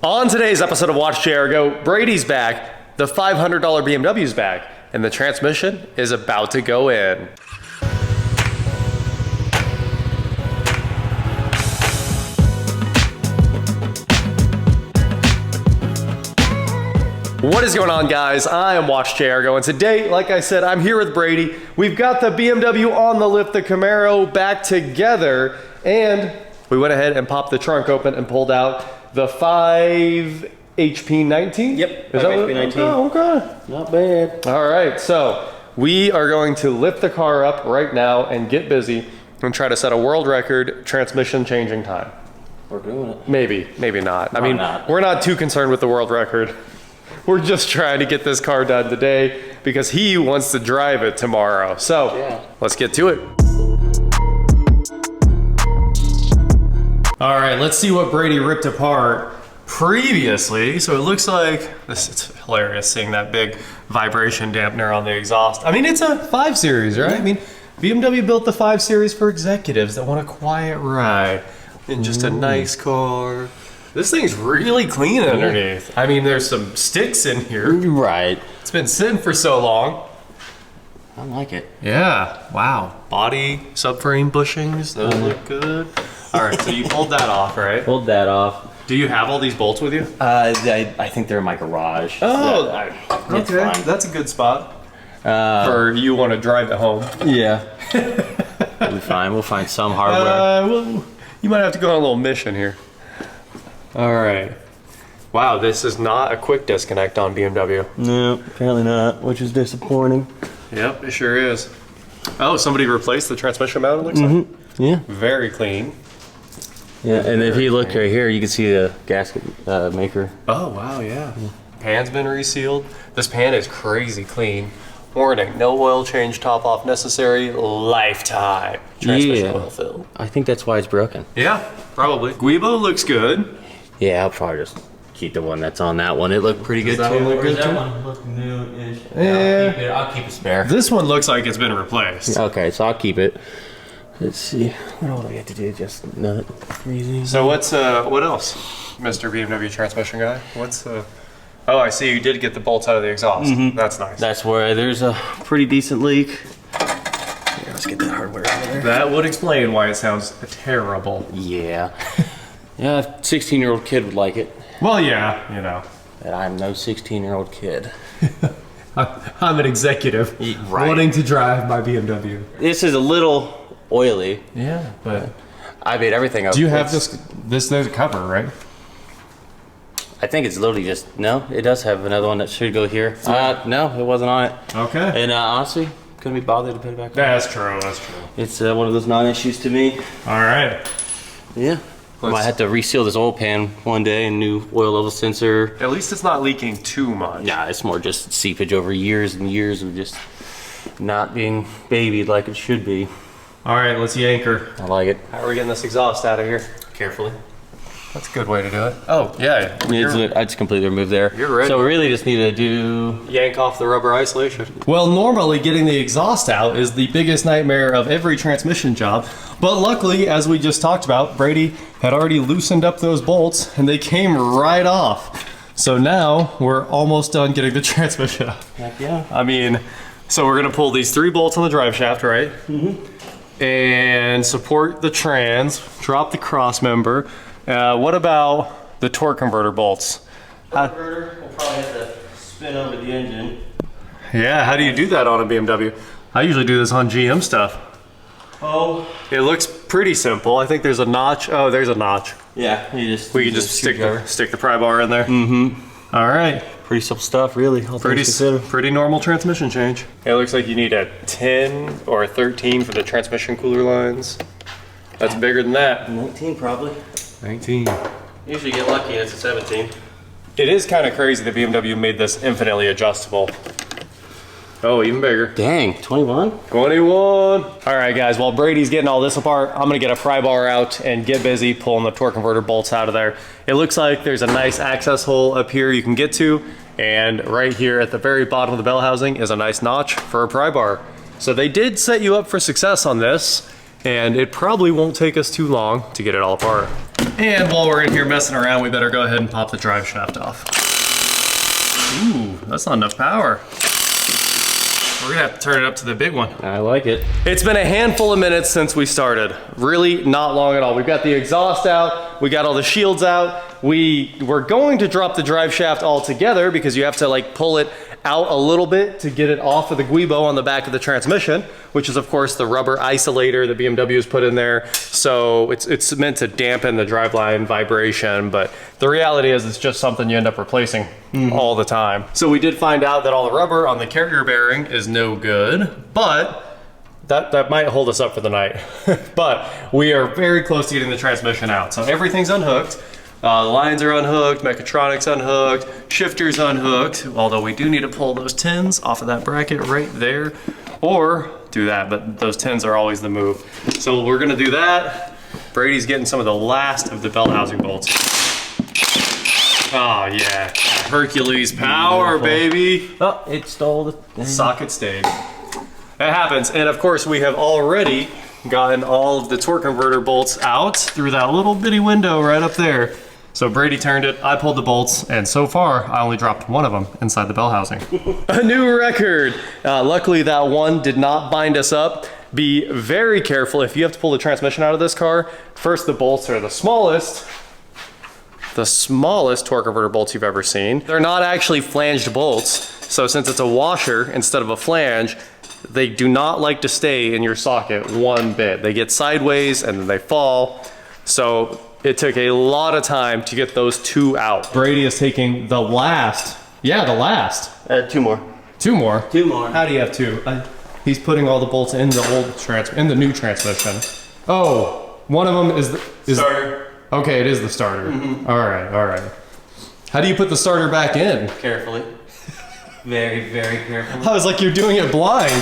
On today's episode of Watch JR Go, Brady's back, the $500 BMW's back, and the transmission is about to go in. What is going on, guys? I am Watch JR Go, and today, like I said, I'm here with Brady. We've got the BMW on the lift, the Camaro back together, and we went ahead and popped the trunk open and pulled out the 5 HP19? Yep, 5 HP19. Oh, okay. Not bad. All right, so we are going to lift the car up right now and get busy and try to set a world record transmission changing time. We're doing it. Maybe, maybe not. I mean, not. We're not too concerned with the world record. We're just trying to get this car done today because he wants to drive it tomorrow. So yeah, let's get to it. All right, let's see what Brady ripped apart previously. So it looks like this. It's hilarious seeing that big vibration dampener on the exhaust. I mean, it's a 5 Series, right? I mean, BMW built the 5 Series for executives that want a quiet ride in just a nice car. This thing's really clean underneath. I mean, there's some sticks in here. Right. It's been sitting for so long. I like it. Yeah, wow. Body, subframe bushings, those look good. All right, so you pulled that off, right? Pulled that off. Do you have all these bolts with you? I think they're in my garage. Oh, it's okay. fine. That's a good spot. For you want to drive it home. Yeah. We'll be fine. We'll find some hardware. Well, you might have to go on a little mission here. All right. Wow, this is not a quick disconnect on BMW. No, apparently not, which is disappointing. Yep, it sure is. Oh, somebody replaced the transmission mount, it looks like? Yeah. Very clean. Yeah, and if you look right here, you can see the gasket maker. Oh, wow, yeah. Pan's been resealed. This pan is crazy clean. Warning, no oil change, top off necessary, lifetime transmission oil fill. I think that's why it's broken. Yeah, probably. Guibo looks good. Yeah, I'll probably just keep the one that's on that one. It looked pretty good too. That one look new-ish. Yeah. I'll keep a spare. This one looks like it's been replaced. Okay, so I'll keep it. Let's see. What all do we have to do? Just nut freezing. So what else, Mr. BMW transmission guy? Oh, I see you did get the bolts out of the exhaust. That's nice. That's where there's a pretty decent leak. Here, let's get that hardware out of there. That would explain why it sounds terrible. Yeah. Yeah, a 16-year-old kid would like it. Well, yeah, you know. But I'm no 16-year-old kid. I'm an executive wanting to drive my BMW. This is a little oily. Yeah, but I made everything up. Do you have this there's a cover, right? I think it's literally just, no, it does have another one that should go here. No, it wasn't on it. Okay. And honestly, couldn't be bothered to put it back on. That's true, that's true. It's one of those non-issues to me. All right. Yeah. I might have to reseal this oil pan one day and new oil level sensor. At least it's not leaking too much. Nah, it's more just seepage over years and years of just not being babied like it should be. All right, let's yank her. I like it. How are we getting this exhaust out of here? Carefully. That's a good way to do it. Oh, yeah. I just completely removed there. You're ready. So we really just need to do... yank off the rubber isolation. Well, normally getting the exhaust out is the biggest nightmare of every transmission job. But luckily, as we just talked about, Brady had already loosened up those bolts and they came right off. So now we're almost done getting the transmission out. Heck yeah. I mean, so we're gonna pull these 3 bolts on the drive shaft, right? And support the trans, drop the cross member. What about the torque converter bolts? Torque converter, we'll probably have to spin over the engine. Yeah, how do you do that on a BMW? I usually do this on GM stuff. Oh. It looks pretty simple. I think there's a notch. Oh, there's a notch. Yeah, we can just stick the pry bar in there. All right. Pretty simple stuff, really. Pretty normal transmission change. It looks like you need a 10 or a 13 for the transmission cooler lines. That's bigger than that. 19 probably. 19. Usually get lucky and it's a 17. It is kind of crazy that BMW made this infinitely adjustable. Oh, even bigger. Dang, 21? 21. All right, guys, while Brady's getting all this apart, I'm gonna get a pry bar out and get busy pulling the torque converter bolts out of there. It looks like there's a nice access hole up here you can get to, and right here at the very bottom of the bell housing is a nice notch for a pry bar. So they did set you up for success on this, and it probably won't take us too long to get it all apart. And while we're in here messing around, we better go ahead and pop the drive shaft off. Ooh, that's not enough power. We're gonna have to turn it up to the big one. I like it. It's been a handful of minutes since we started. Really not long at all. We've got the exhaust out, we got all the shields out. We were going to drop the drive shaft altogether because you have to like pull it out a little bit to get it off of the guibo on the back of the transmission, which is of course the rubber isolator that BMW has put in there. So it's meant to dampen the driveline vibration, but the reality is it's just something you end up replacing all the time. So we did find out that all the rubber on the carrier bearing is no good, but that might hold us up for the night. But we are very close to getting the transmission out. So everything's unhooked. The lines are unhooked, mechatronics unhooked, shifters unhooked, although we do need to pull those tins off of that bracket right there, or do that, but those tins are always the move. So we're gonna do that. Brady's getting some of the last of the belt housing bolts. Oh yeah, Hercules power, baby. Oh, it stole the thing. Socket stayed. That happens, and of course we have already gotten all of the torque converter bolts out through that little bitty window right up there. So Brady turned it, I pulled the bolts, and so far I only dropped one of them inside the bell housing. A new record. Luckily that one did not bind us up. Be very careful if you have to pull the transmission out of this car. First, the bolts are the smallest torque converter bolts you've ever seen. They're not actually flanged bolts. So since it's a washer instead of a flange, they do not like to stay in your socket one bit. They get sideways and then they fall. So it took a lot of time to get those two out. Brady is taking the last. Yeah, the last. Two more. Two more? Two more. How do you have two? He's putting all the bolts in the new transmission. Oh, one of them is the starter. Okay, it is the starter. All right, all right. How do you put the starter back in? Carefully. Very, very carefully. I was like, you're doing it blind.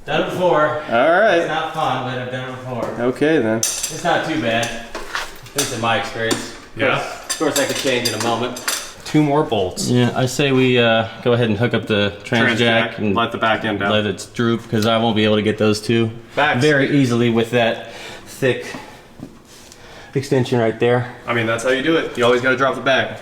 Done it before. All right. It's not fun, but I've done it before. Okay then. It's not too bad. At least in my experience. Yeah. Of course, I could change in a moment. Two more bolts. Yeah, I say we go ahead and hook up the trans jack and let the back end down. let it droop because I won't be able to get those two Backs. very easily with that thick extension right there. I mean, that's how you do it. You always got to drop the back.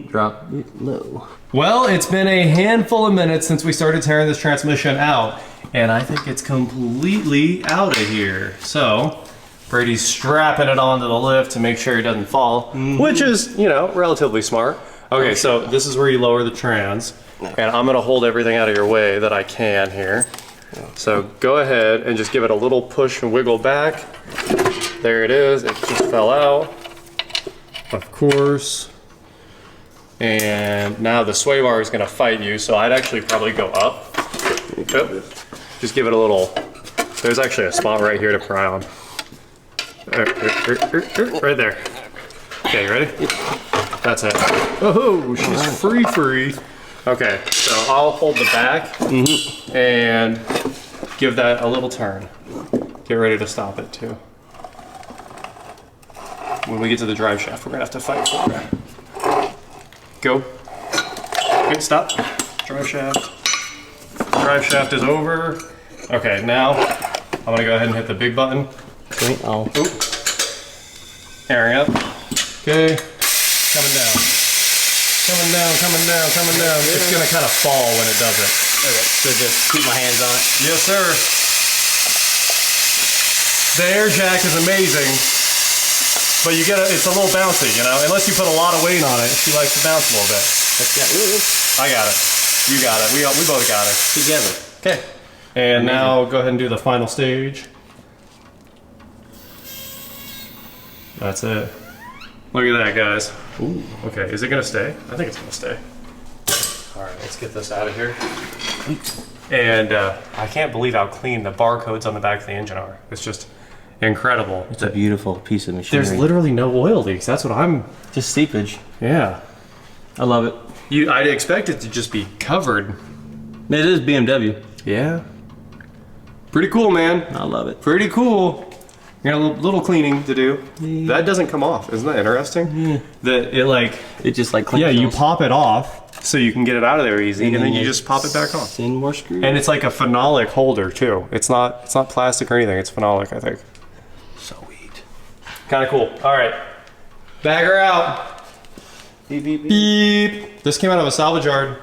Drop it low. Well, it's been a handful of minutes since we started tearing this transmission out, and I think it's completely out of here. So Brady's strapping it onto the lift to make sure it doesn't fall, which is, you know, relatively smart. Okay, so this is where you lower the trans, and I'm gonna hold everything out of your way that I can here. So go ahead and just give it a little push and wiggle back. There it is, it just fell out, of course. And now the sway bar is gonna fight you, so I'd actually probably go up. Yep. Just give it a little, there's actually a spot right here to pry on. Right there. Okay, you ready? That's it. Oh, she's free. Okay, so I'll hold the back and give that a little turn. Get ready to stop it too. When we get to the drive shaft, we're gonna have to fight for it. Go. Okay, stop. Drive shaft. Drive shaft is over. Okay, now I'm gonna go ahead and hit the big button. Okay, I'll... Airing up. Okay. Coming down. Coming down, coming down, coming down. It's gonna kind of fall when it does it. Okay, so just keep my hands on it. Yes, sir. The air jack is amazing, but you get it's a little bouncy, you know? Unless you put a lot of weight on it, she likes to bounce a little bit. I got it. You got it. We both got it. Together. Okay. And now go ahead and do the final stage. That's it. Look at that, guys. Ooh. Okay, is it gonna stay? I think it's gonna stay. All right, let's get this out of here. And I can't believe how clean the barcodes on the back of the engine are. It's just incredible. It's a beautiful piece of machinery. There's literally no oil leaks. That's what I'm... just seepage. Yeah. I love it. I'd expect it to just be covered. It is BMW. Yeah. Pretty cool, man. I love it. Pretty cool. You got a little cleaning to do. Yeah. That doesn't come off. Isn't that interesting? Yeah. That it just like cleans. Yeah, you pop it off so you can get it out of there easy, and then you just pop it back on. Send more screws. And it's like a phenolic holder too. It's not plastic or anything. It's phenolic, I think. Sweet. Kind of cool. All right. Bag her out. Beep, beep, beep. Beep. This came out of a salvage yard.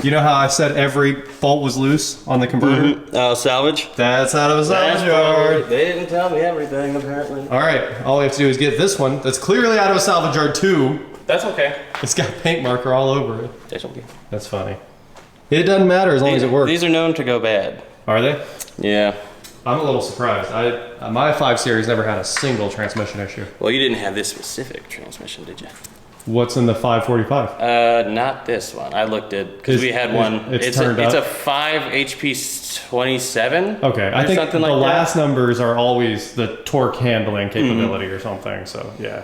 You know how I said every bolt was loose on the converter? Oh, salvage? That's out of a salvage yard. They didn't tell me everything, apparently. All right, all we have to do is get this one that's clearly out of a salvage yard too. That's okay. It's got paint marker all over it. That's okay. That's funny. It doesn't matter as long as it works. These are known to go bad. Are they? Yeah. I'm a little surprised. My 5 Series never had a single transmission issue. Well, you didn't have this specific transmission, did you? What's in the 545? Not this one. I looked at, because we had one. It's turned up? It's a 5 HP 27. Okay, I think something the like last numbers are always the torque handling capability or something, so yeah.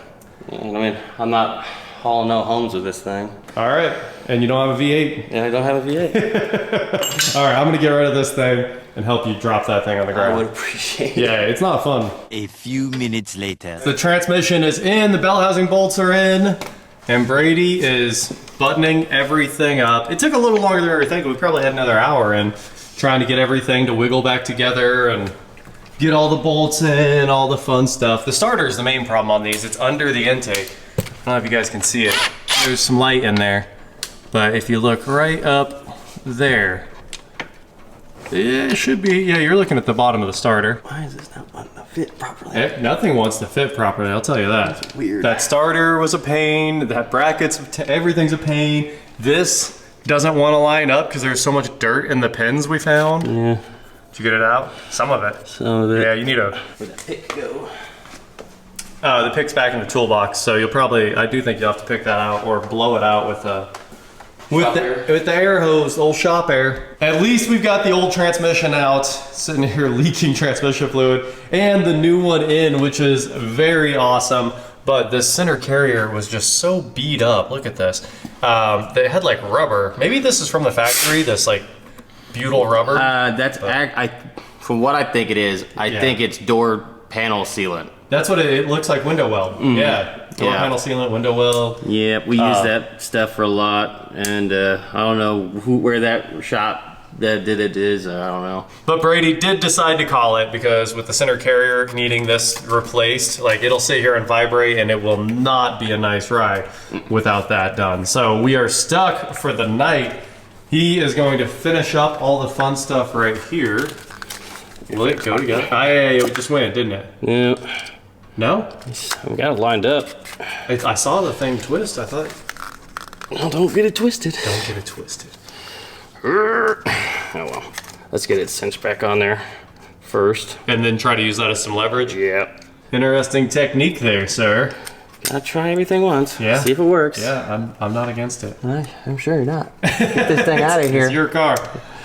I mean, I'm not hauling no homes with this thing. All right, and you don't have a V8? And I don't have a V8. All right, I'm gonna get rid of this thing and help you drop that thing on the ground. I would appreciate it. Yeah, it's not fun. A few minutes later. The transmission is in, the bell housing bolts are in, and Brady is buttoning everything up. It took a little longer than we think. We probably had another hour in trying to get everything to wiggle back together and get all the bolts in, all the fun stuff. The starter is the main problem on these. It's under the intake. I don't know if you guys can see it. There's some light in there. But if you look right up there, it should be, yeah, you're looking at the bottom of the starter. Why is this not wanting to fit properly? Nothing wants to fit properly, I'll tell you that. That's weird. That starter was a pain, that brackets, everything's a pain. This doesn't want to line up because there's so much dirt in the pins we found. Yeah. Did you get it out? Some of it. Some of it. Yeah, you need a... Where'd the pick go? The pick's back in the toolbox, so you'll probably, I do think you'll have to pick that out or blow it out with the air hose, the old shop air. At least we've got the old transmission out, sitting here leaking transmission fluid, and the new one in, which is very awesome. But this center carrier was just so beat up. Look at this. They had like rubber. Maybe this is from the factory, this like butyl rubber. From what I think it is, I think it's door panel sealant. That's what it looks like, window weld. Yeah, door panel sealant, window weld. Yeah, we use that stuff for a lot, and I don't know where that shop that did it is, I don't know. But Brady did decide to call it because with the center carrier needing this replaced, like it'll sit here and vibrate and it will not be a nice ride without that done. So we are stuck for the night. He is going to finish up all the fun stuff right here. Will it go together? It just went, didn't it? Yeah. No? We got it lined up. I saw the thing twist, I thought. No, don't get it twisted. Don't get it twisted. Oh well. Let's get it cinched back on there first. And then try to use that as some leverage? Yeah. Interesting technique there, sir. Gotta try everything once. Yeah. See if it works. Yeah, I'm not against it. I'm sure you're not. Get this thing out of here. It's your car.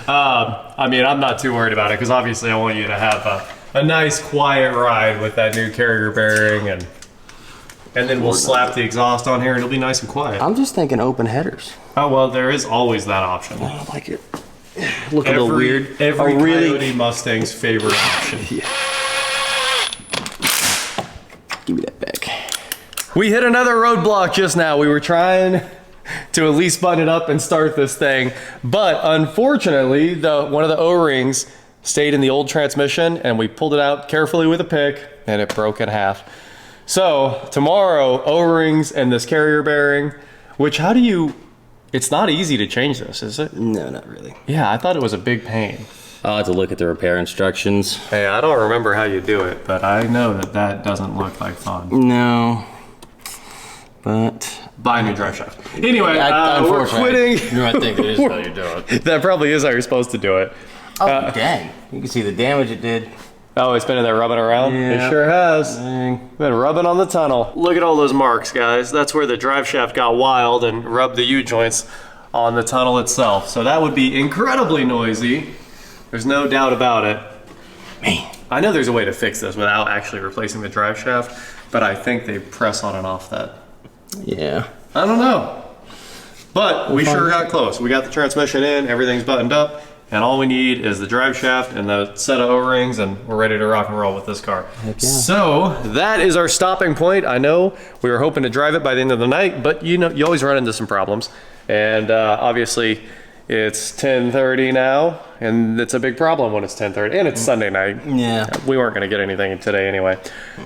I mean, I'm not too worried about it because obviously I want you to have a nice quiet ride with that new carrier bearing, and then we'll slap the exhaust on here and it'll be nice and quiet. I'm just thinking open headers. Oh, well, there is always that option. I don't like it. Look a little weird. Every Coyote Mustang's favorite option. Yeah. Give me that back. We hit another roadblock just now. We were trying to at least button it up and start this thing, but unfortunately, one of the O-rings stayed in the old transmission, and we pulled it out carefully with a pick, and it broke in half. So tomorrow, O-rings and this carrier bearing, which it's not easy to change this, is it? No, not really. Yeah, I thought it was a big pain. I'll have to look at the repair instructions. Hey, I don't remember how you do it, but I know that doesn't look like fun. No, but... Buy a new drive shaft. Anyway, we're unfortunately, quitting. I think it is how you do it. That probably is how you're supposed to do it. Oh, dang. You can see the damage it did. Oh, it's been in there rubbing around? Yeah. It sure has. Dang. Been rubbing on the tunnel. Look at all those marks, guys. That's where the drive shaft got wild and rubbed the U-joints on the tunnel itself. So that would be incredibly noisy. There's no doubt about it. Man, I know there's a way to fix this without actually replacing the drive shaft, but I think they press on and off that. Yeah. I don't know. But we sure got close. We got the transmission in, everything's buttoned up, and all we need is the drive shaft and the set of O-rings, and we're ready to rock and roll with this car. Heck yeah. So that is our stopping point. I know we were hoping to drive it by the end of the night, but you know, you always run into some problems. And obviously, It's 10:30 now, and it's a big problem when it's 10:30, and it's Sunday night. Yeah. We weren't gonna get anything today anyway.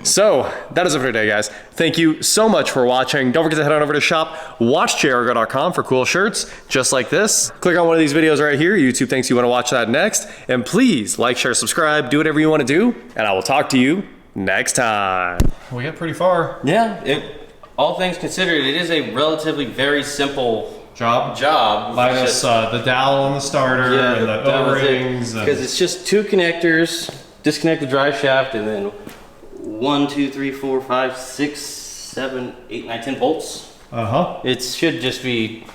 So that is it for today, guys. Thank you so much for watching. Don't forget to head on over to shop.watchjrgo.com for cool shirts just like this. Click on one of these videos right here. YouTube thinks you want to watch that next. And please like, share, subscribe, do whatever you want to do, and I will talk to you next time. We got pretty far. Yeah, all things considered, it is a relatively very simple job. Minus the dowel on the starter and the O-rings. Because it's just 2 connectors, disconnect the drive shaft, and then 1, 2, 3, 4, 5, 6, 7, 8, 9, 10 bolts. It should just be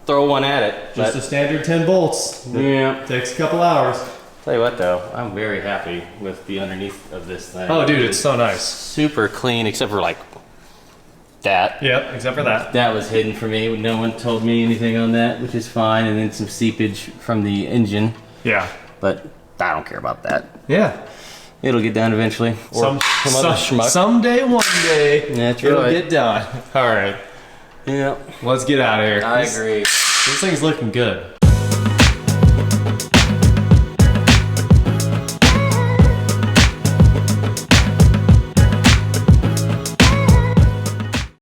throw one at it. Just a standard 10 bolts. Yeah. Takes a couple hours. Tell you what though, I'm very happy with the underneath of this thing. Oh dude, it's so nice. Super clean, except for like that. Yep, except for that. That was hidden for me. No one told me anything on that, which is fine. And then some seepage from the engine. Yeah. But I don't care about that. Yeah. It'll get done eventually. Or some other schmuck. Someday, one day, That's it'll right. get done. All right. Yeah. Let's get out of here. I agree. This thing's looking good.